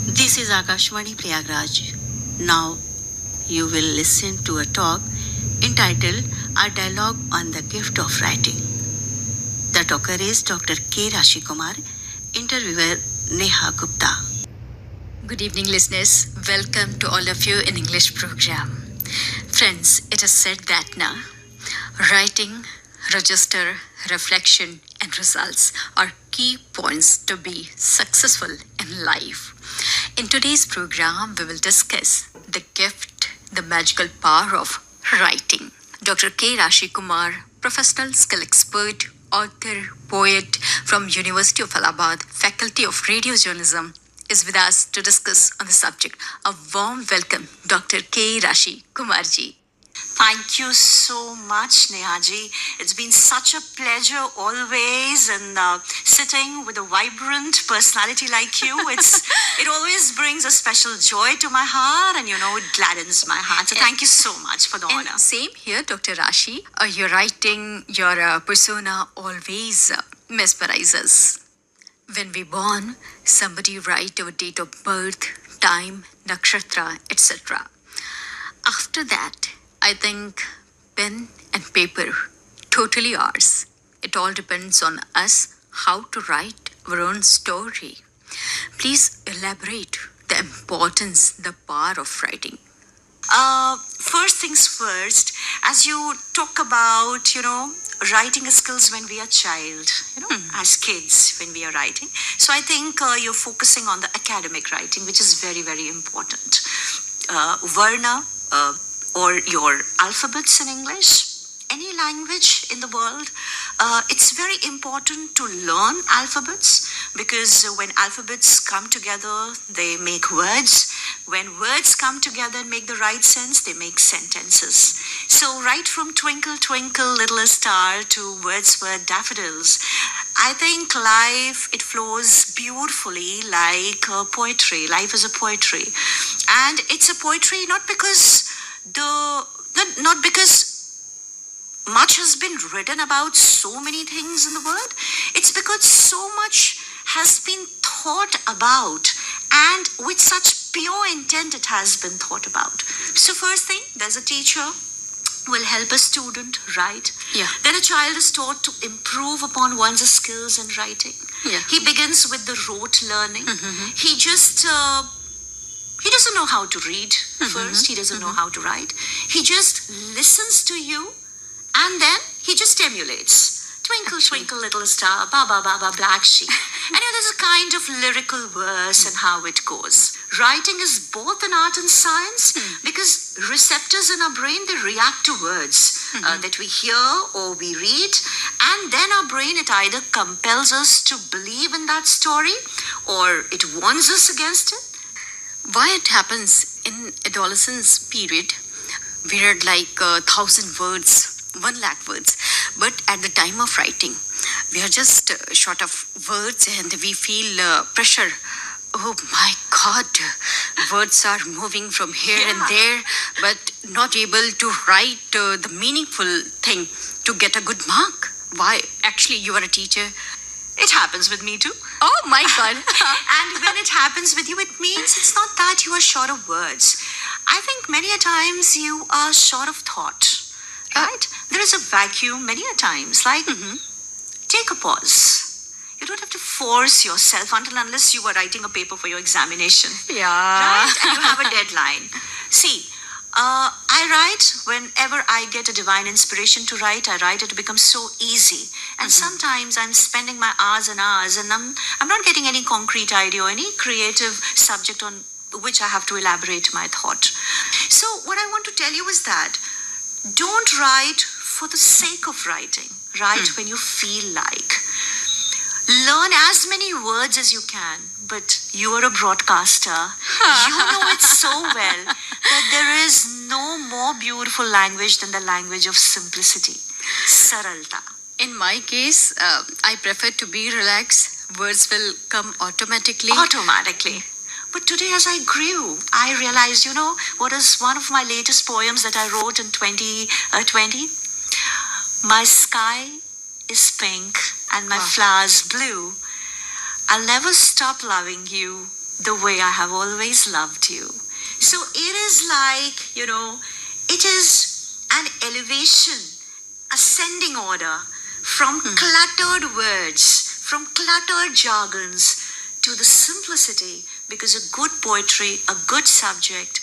This is Akashvani Prayagraj. Now you will listen to a talk entitled A Dialogue on the Gift of Writing. The talker is Dr. K. Rashi Kumar, interviewer Neha Gupta. Good evening, listeners. Welcome to all of you in English program. Friends, it is said that now writing, register, reflection, and results are key points to be successful in life. In today's program, we will discuss the gift, the magical power of writing. Dr. K. Rashi Kumar, professional skill expert, author, poet from University of Allahabad, Faculty of Radio Journalism, is with us to discuss on the subject. A warm welcome, Dr. K. Rashi Kumarji. Thank you so much, Nehaji. It's been such a pleasure always, and sitting with a vibrant personality like you, it always brings a special joy to my heart, and it gladdens my heart. So thank you so much for the honor. Same here, Dr. Rashi. Your writing, your persona always mesmerizes. When we born, somebody write our date of birth, time, nakshatra, etc. After that, I think pen and paper, totally ours. It all depends on us how to write our own story. Please elaborate the importance, the power of writing. First things first, as you talk about, writing skills when we are child, as kids when we are writing. So I think you're focusing on the academic writing, which is very, very important. Varna, or your alphabets in English, any language in the world, it's very important to learn alphabets, because when alphabets come together, they make words. When words come together and make the right sense, they make sentences. So right from Twinkle, Twinkle, Little Star to Wordsworth Daffodils, I think life, it flows beautifully like poetry. Life is a poetry. And it's a poetry not because not because much has been written about so many things in the world. It's because so much has been thought about, and with such pure intent it has been thought about. So first thing, there's a teacher will help a student write. Yeah. Then a child is taught to improve upon one's skills in writing. Yeah. He begins with the rote learning. He just he doesn't know how to read first. He doesn't know how to write. He just listens to you, and then he just emulates. Twinkle, twinkle, little star, ba ba ba ba, black sheep. And there's a kind of lyrical verse and how it goes. Writing is both an art and science, because receptors in our brain, they react to words that we hear or we read, and then our brain, it either compels us to believe in that story or it warns us against it. Why it happens in adolescence period, we read like 1,000 words, 1 lakh words, but at the time of writing, we are just short of words and we feel pressure. Oh my God, words are moving from here and there, but not able to write the meaningful thing to get a good mark. Why? Actually, you are a teacher. It happens with me too. Oh my God. And when it happens with you, it means it's not that you are short of words. I think many a times you are short of thought, right? There is a vacuum many a times. Like, take a pause. You don't have to force yourself until unless you are writing a paper for your examination. Yeah. Right? And you have a deadline. See, I write whenever I get a divine inspiration to write. I write, it becomes so easy. And sometimes I'm spending my hours and hours, and I'm not getting any concrete idea or any creative subject on which I have to elaborate my thought. So what I want to tell you is that don't write for the sake of writing. Write when you feel like. Learn as many words as you can, but you are a broadcaster. You know it so well that there is no more beautiful language than the language of simplicity, saralta. In my case, I prefer to be relaxed. Words will come automatically. Automatically. But today as I grew, I realized, what is one of my latest poems that I wrote in 2020? My sky is pink and my flowers blue. I'll never stop loving you the way I have always loved you. So it is like, it is an elevation, ascending order from cluttered words, from cluttered jargons to the simplicity, because a good poetry, a good subject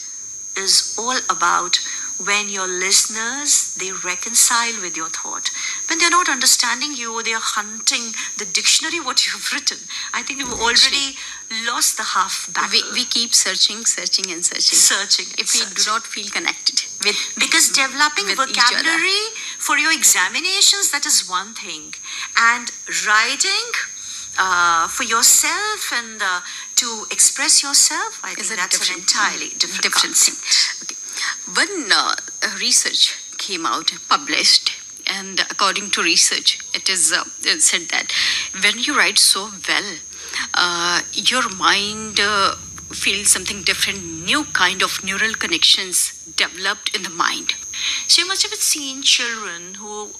is all about when your listeners, they reconcile with your thought. When they're not understanding you, they are hunting the dictionary what you've written. I think we've already lost the half battle. We keep searching and searching. If we do not feel connected with, because developing with vocabulary for your examinations, that is one thing. And writing for yourself and to express yourself, I think that's an entirely different thing. Okay. One research came out, published, and according to research, it is said that when you write so well, your mind feels something different, new kind of neural connections developed in the mind. So you must have seen children who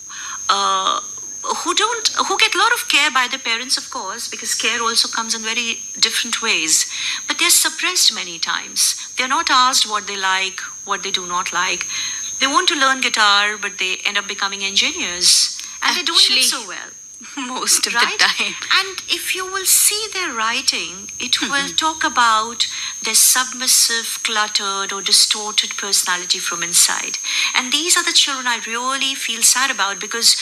get a lot of care by their parents, of course, because care also comes in very different ways. But they're suppressed many times. They're not asked what they like, what they do not like. They want to learn guitar, but they end up becoming engineers. And they're doing it so well. Most of the time. And if you will see their writing, it will talk about their submissive, cluttered or distorted personality from inside. And these are the children I really feel sad about, because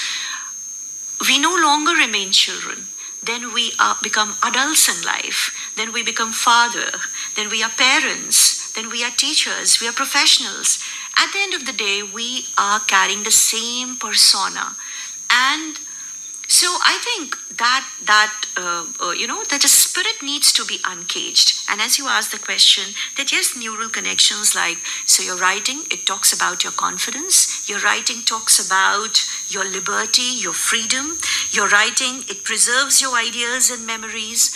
we no longer remain children. Then we become adults in life. Then we become father. Then we are parents. Then we are teachers. We are professionals. At the end of the day, we are carrying the same persona. And so I think that a spirit needs to be uncaged. And as you asked the question, that yes, neural connections, like, so your writing, it talks about your confidence. Your writing talks about your liberty, your freedom. Your writing, it preserves your ideas and memories.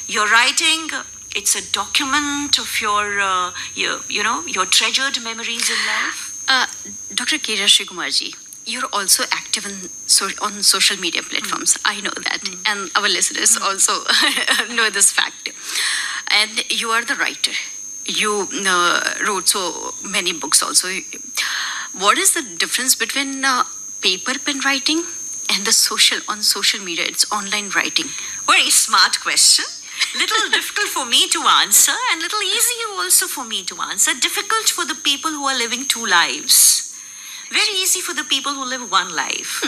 Your writing, it's a document of your treasured memories in life. Dr. K. Kumarji, you're also active on social media platforms. I know that. And our listeners also know this fact. And you are the writer. You wrote so many books also. What is the difference between paper pen writing and the social media? It's online writing. Very smart question. Little difficult for me to answer, and little easy also for me to answer. Difficult for the people who are living two lives. Very easy for the people who live one life.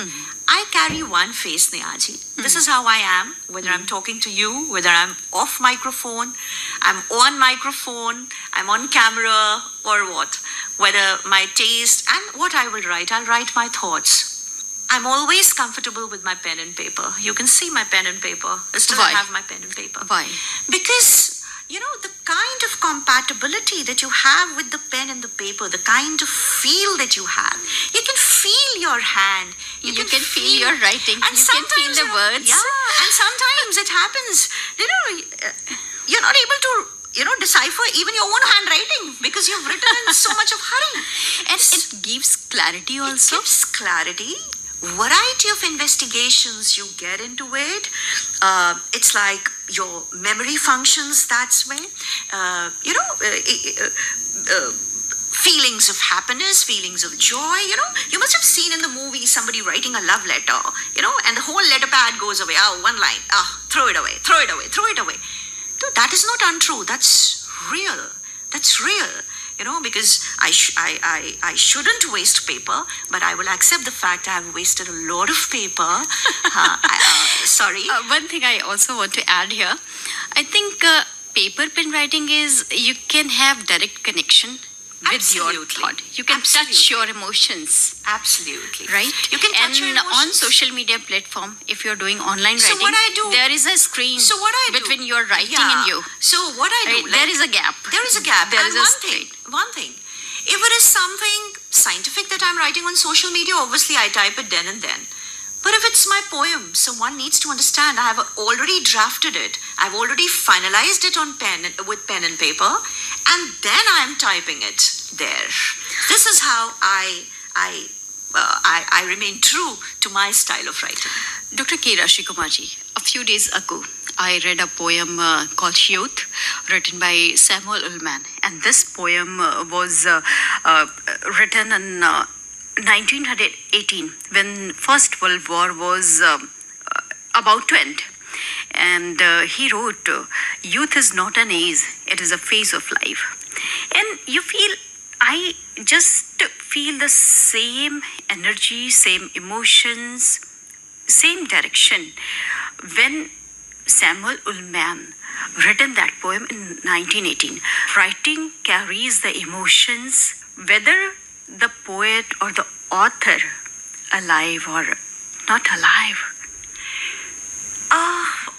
I carry one face, Nehaji. This is how I am, whether I'm talking to you, whether I'm off microphone, I'm on microphone, I'm on camera, or what. Whether my taste and what I will write, I'll write my thoughts. I'm always comfortable with my pen and paper. You can see my pen and paper. I still have my pen and paper. Why? Because the kind of compatibility that you have with the pen and the paper, the kind of feel that you have. You can feel your hand. You can feel your writing. And you can feel the words. Yeah, and sometimes it happens. You're not able to decipher even your own handwriting because you've written in so much of hurry. And it gives clarity also. It gives clarity. Variety of investigations you get into it. It's like your memory functions that way. Feelings of happiness, feelings of joy. You must have seen in the movie somebody writing a love letter. And the whole letter pad goes away. One line. Throw it away. Throw it away. Throw it away. No, that is not untrue. That's real. That's real. Because I shouldn't waste paper, but I will accept the fact I have wasted a lot of paper. Sorry. One thing I also want to add here, I think paper pen writing is you can have direct connection with your thought. You can touch your emotions. Absolutely. Right? You can touch your emotions. On social media platform, if you're doing online writing, what I do, there is a screen between your writing and you. So what I do, there is a gap. There is a gap. There and is one thing. If it is something scientific that I'm writing on social media, obviously I type it then and then. But if it's my poem, so one needs to understand I have already drafted it. I've already finalized it with pen and paper, and then I'm typing it there. This is how I remain true to my style of writing. Dr. K. Kumarji, a few days ago, I read a poem called Youth written by Samuel Ullman. And this poem was written in 1918 when First World War was about to end. And he wrote, "Youth is not an age, it is a phase of life." And I just feel the same energy, same emotions, same direction when Samuel Ullman written that poem in 1918. Writing carries the emotions, whether the poet or the author alive or not alive.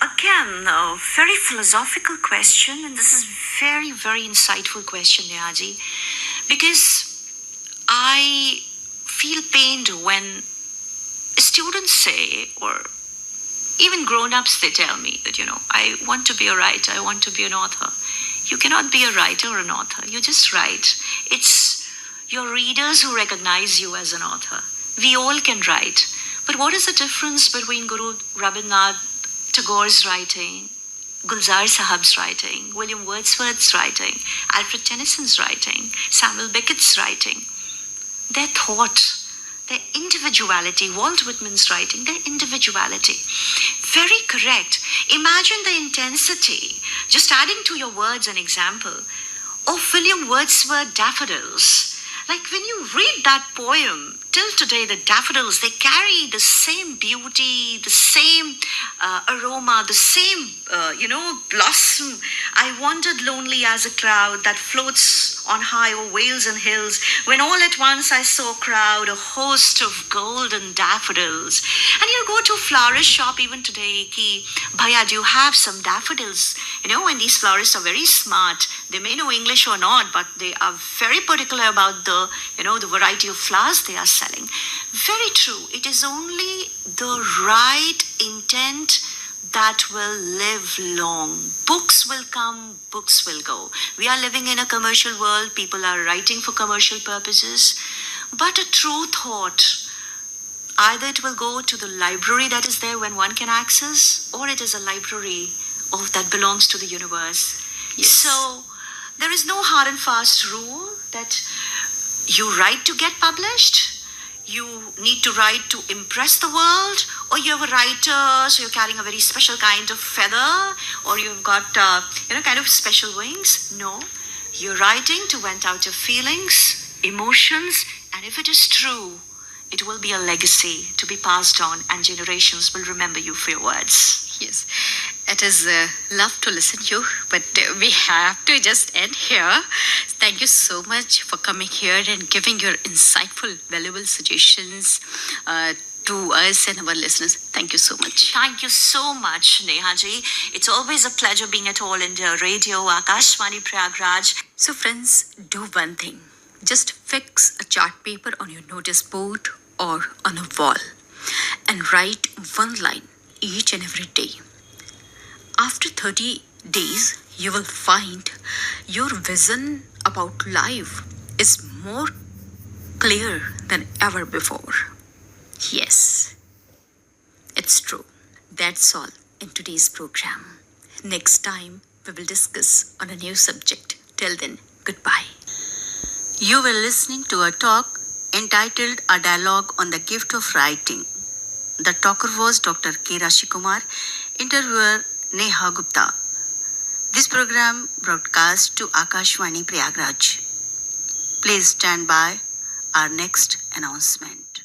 Again, a very philosophical question, and this is very, very insightful question, Nehaji, because I feel pained when students say, or even grown-ups, they tell me that, I want to be a writer, I want to be an author. You cannot be a writer or an author. You just write. It's your readers who recognize you as an author. We all can write. But what is the difference between Guru Rabindranath Tagore's writing, Gulzar Sahab's writing, William Wordsworth's writing, Alfred Tennyson's writing, Samuel Beckett's writing? Their thought, their individuality, Walt Whitman's writing, their individuality. Very correct. Imagine the intensity, just adding to your words an example, of William Wordsworth's Daffodils. Like when you read that poem, till today, the daffodils, they carry the same beauty, the same aroma, the same, blossom. I wandered lonely as a cloud that floats on high over vales and hills, when all at once I saw a crowd, a host of golden daffodils. And you go to a florist shop even today, ki, Bhaiya, do you have some daffodils? And these florists are very smart. They may know English or not, but they are very particular about the variety of flowers they are selling. Very true. It is only the right intent that will live long. Books will come, books will go. We are living in a commercial world. People are writing for commercial purposes. But a true thought, either it will go to the library that is there when one can access, or it is a library that belongs to the universe. Yes. So there is no hard and fast rule that you write to get published. You need to write to impress the world, or you're a writer, so you're carrying a very special kind of feather, or you've got, kind of special wings. No, you're writing to vent out your feelings, emotions, and if it is true, it will be a legacy to be passed on, and generations will remember you for your words. Yes, it is love to listen to you, but we have to just end here. Thank you so much for coming here and giving your insightful, valuable suggestions to us and our listeners. Thank you so much. Thank you so much, Nehaji. It's always a pleasure being at All India Radio, Akashvani Prayagraj. So friends, do one thing. Just fix a chart paper on your notice board or on a wall and write one line each and every day. After 30 days, you will find your vision about life is more clear than ever before. Yes, it's true. That's all in today's program. Next time, we will discuss on a new subject. Till then, goodbye. You were listening to a talk entitled A Dialogue on the Gift of Writing. The talker was Dr. K. Rashikumar, interviewer Neha Gupta. This program broadcast to Akashvani Prayagraj. Please stand by our next announcement.